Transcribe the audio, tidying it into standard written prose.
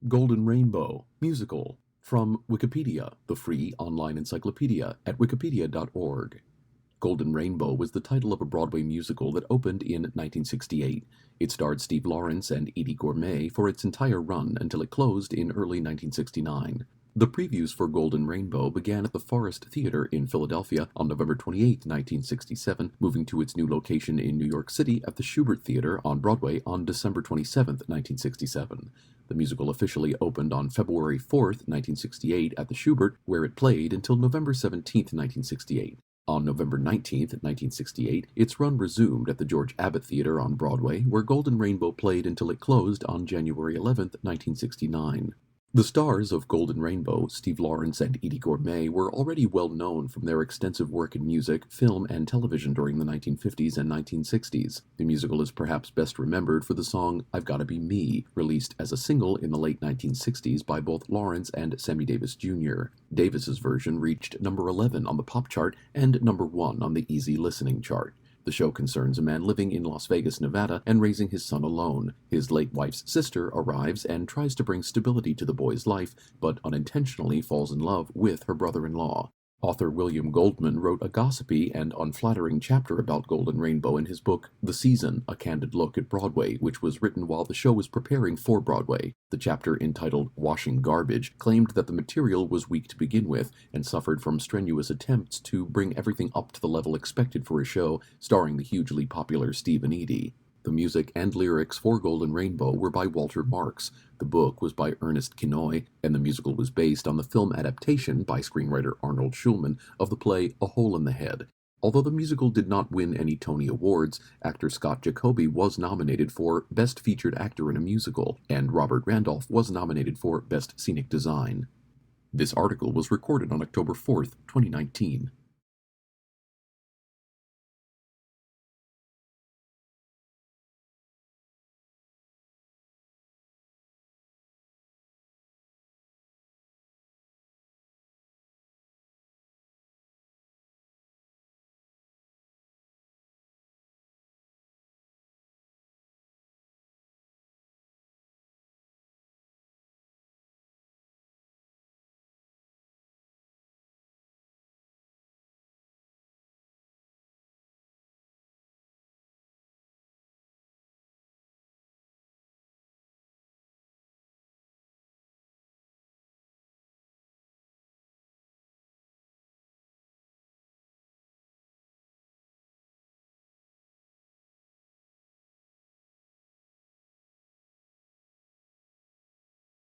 Golden Rainbow, musical, from Wikipedia, the free online encyclopedia at wikipedia.org. Golden Rainbow was the title of a Broadway musical that opened in 1968. It starred Steve Lawrence and Edie Gourmet for its entire run until it closed in early 1969. The previews for Golden Rainbow began at the Forest Theater in Philadelphia on November 28, 1967, moving to its new location in New York City at the Shubert Theater on Broadway on December 27, 1967. The musical officially opened on February 4, 1968 at the Shubert, where it played until November 17, 1968. On November 19, 1968, its run resumed at the George Abbott Theater on Broadway, where Golden Rainbow played until it closed on January 11, 1969. The stars of Golden Rainbow, Steve Lawrence and Edie Gourmet, were already well known from their extensive work in music, film, and television during the 1950s and 1960s. The musical is perhaps best remembered for the song I've Gotta Be Me, released as a single in the late 1960s by both Lawrence and Sammy Davis Jr. Davis's version reached number 11 on the pop chart and number 1 on the easy listening chart. The show concerns a man living in Las Vegas, Nevada, and raising his son alone. His late wife's sister arrives and tries to bring stability to the boy's life, but unintentionally falls in love with her brother-in-law. Author William Goldman wrote a gossipy and unflattering chapter about Golden Rainbow in his book The Season, A Candid Look at Broadway, which was written while the show was preparing for Broadway. The chapter, entitled Washing Garbage, claimed that the material was weak to begin with and suffered from strenuous attempts to bring everything up to the level expected for a show starring the hugely popular Steve and Edie. The music and lyrics for Golden Rainbow were by Walter Marks. The book was by Ernest Kinoy, and the musical was based on the film adaptation by screenwriter Arnold Schulman of the play A Hole in the Head. Although the musical did not win any Tony Awards, actor Scott Jacoby was nominated for Best Featured Actor in a Musical, and Robert Randolph was nominated for Best Scenic Design. This article was recorded on October 4, 2019.